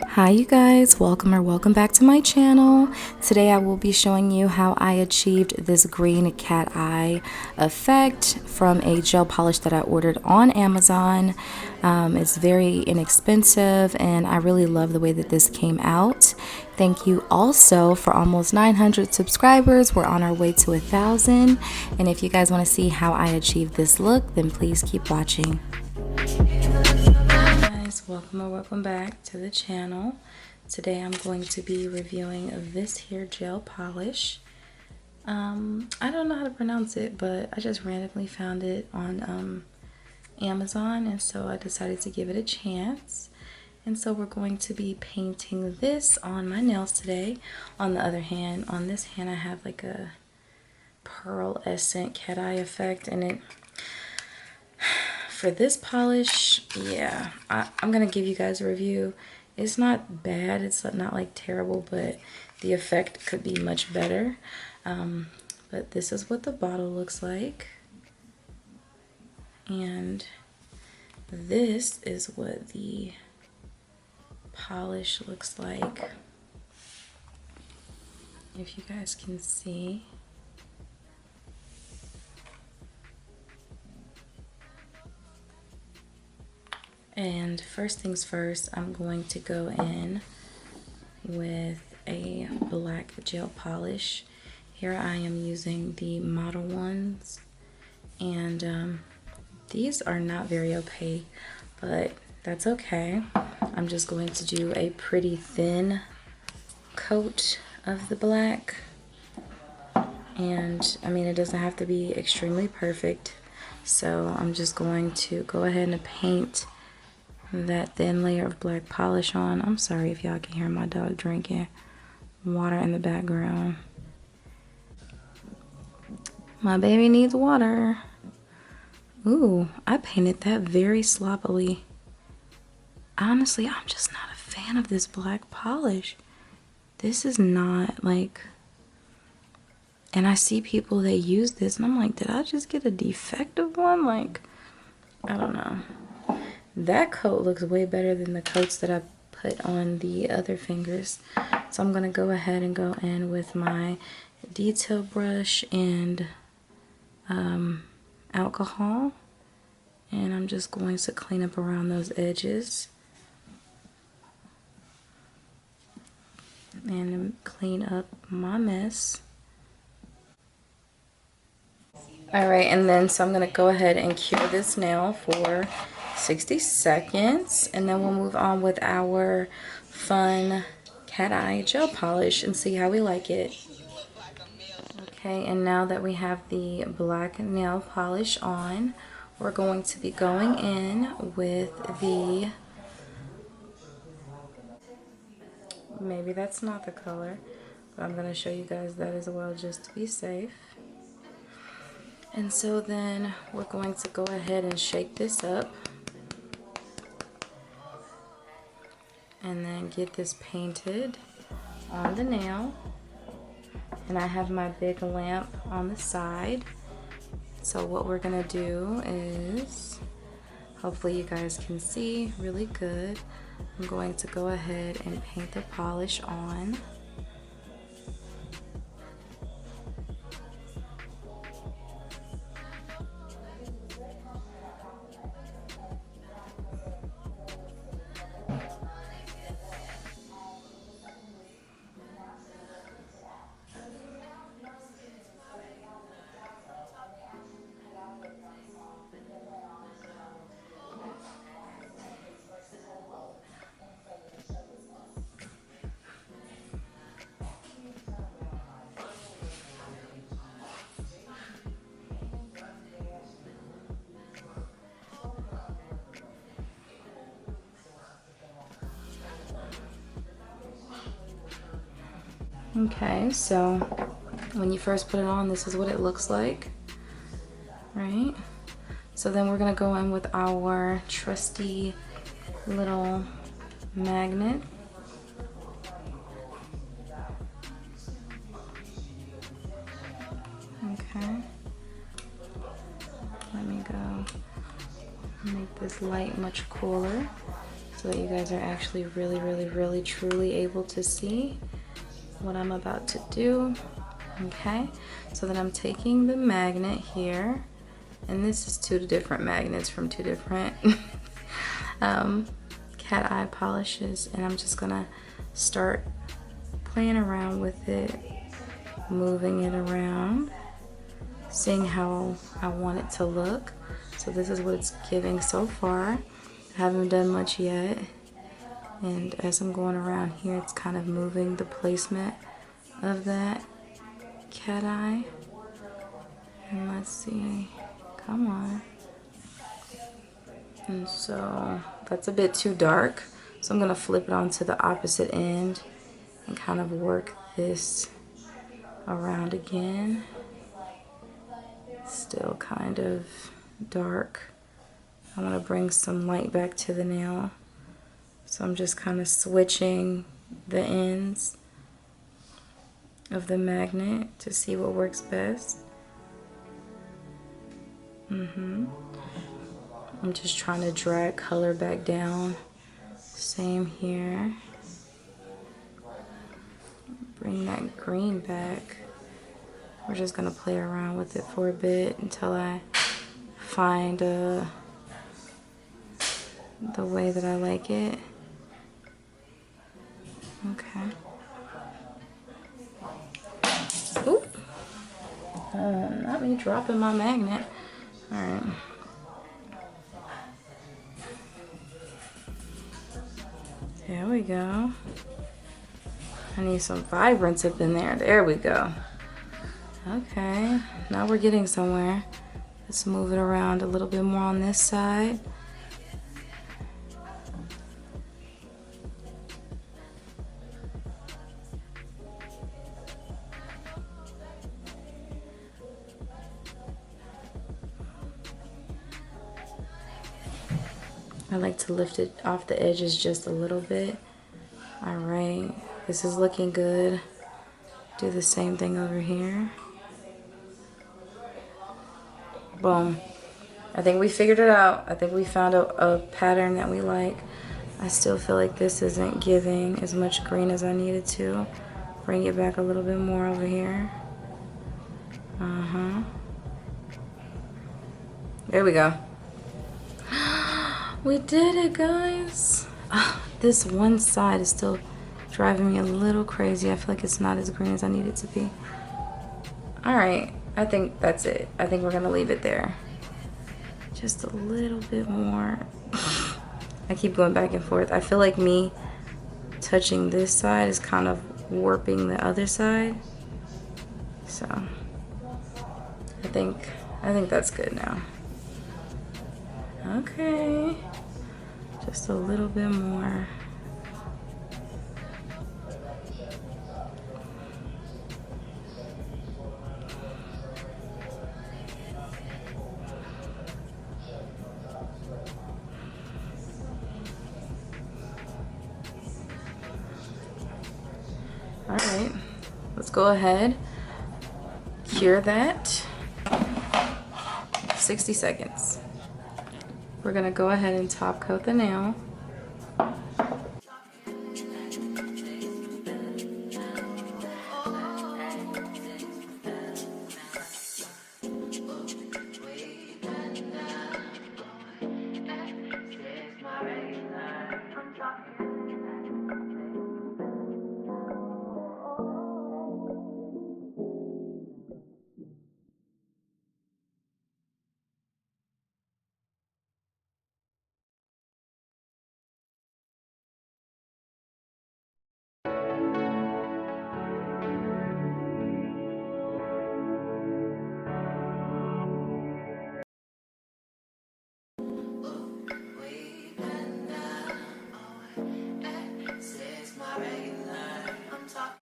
Hi you guys, welcome back to my channel. Today I will be showing you how I achieved this green cat eye effect from a gel polish that I ordered on Amazon. It's very inexpensive and I really love the way that this came out. Thank you also for almost 900 subscribers. We're on our way to 1,000, and if you guys want to see how I achieved this look, then please keep watching. Welcome back to the channel. Today I'm going to be reviewing this here gel polish. I don't know how to pronounce it, but I just randomly found it on Amazon, and so I decided to give it a chance. And so we're going to be painting this on my nails today. On the other hand, on this hand I have like a pearlescent cat eye effect in it. For this polish, yeah, I'm gonna give you guys a review. It's not bad, it's not like terrible, but the effect could be much better. But this is what the bottle looks like, and this is what the polish looks like, if you guys can see. And first things first, I'm going to go in with a black gel polish. Here I am using the Model ones, and these are not very opaque, but that's okay. I'm just going to do a pretty thin coat of the black, and I mean, it doesn't have to be extremely perfect, so I'm just going to go ahead and paint that thin layer of black polish on. I'm sorry if y'all can hear my dog drinking water in the background. My baby needs water. Ooh, I painted that very sloppily. Honestly, I'm just not a fan of this black polish. This is not like, and I see people that use this and I'm like, did I just get a defective one? Like, I don't know. That coat looks way better than the coats that I put on the other fingers. So I'm going to go ahead and go in with my detail brush and alcohol. And I'm just going to clean up around those edges. And clean up my mess. Alright, and then so I'm going to go ahead and cure this nail for 60 seconds, and then we'll move on with our fun cat eye gel polish and see how we like it. Okay, and now that we have the black nail polish on, we're going to be going in with the, maybe that's not the color, but I'm going to show you guys that as well just to be safe. And so then we're going to go ahead and shake this up and then get this painted on the nail. And I have my big lamp on the side. So what we're gonna do is, hopefully you guys can see really good, I'm going to go ahead and paint the polish on. Okay, so when you first put it on, this is what it looks like, right? So then we're gonna go in with our trusty little magnet. Okay, let me go Make this light much cooler so that you guys are actually really truly able to see what I'm about to do. Okay, so then I'm taking the magnet here, and this is two different magnets from two different cat eye polishes, and I'm just gonna start playing around with it, moving it around, seeing how I want it to look. So this is what it's giving so far. I haven't done much yet, and as I'm going around here, it's kind of moving the placement of that cat eye. And let's see, come on. And so that's a bit too dark, so I'm gonna flip it onto the opposite end and kind of work this around again. Still kind of dark. I want to bring some light back to the nail, so I'm just kind of switching the ends of the magnet to see what works best. I'm just trying to drag color back down. Same here. Bring that green back. We're just gonna play around with it for a bit until I find the way that I like it. Okay. Oop. Not me dropping my magnet. All right. There we go. I need some vibrance up in there. There we go. Okay, now we're getting somewhere. Let's move it around a little bit more on this side. I like to lift it off the edges just a little bit. All right, this is looking good. Do the same thing over here. Boom. I think we figured it out. I think we found a pattern that we like. I still feel like this isn't giving as much green as I needed to. Bring it back a little bit more over here. There we go. We did it, guys. This one side is still driving me a little crazy. I feel like it's not as green as I need it to be. All right, I think that's it. I think we're gonna leave it there. Just a little bit more. I keep going back and forth. I feel like me touching this side is kind of warping the other side. So I think that's good now. Okay, just a little bit more. All right, let's go ahead, cure that. 60 seconds. We're gonna go ahead and top coat the nail.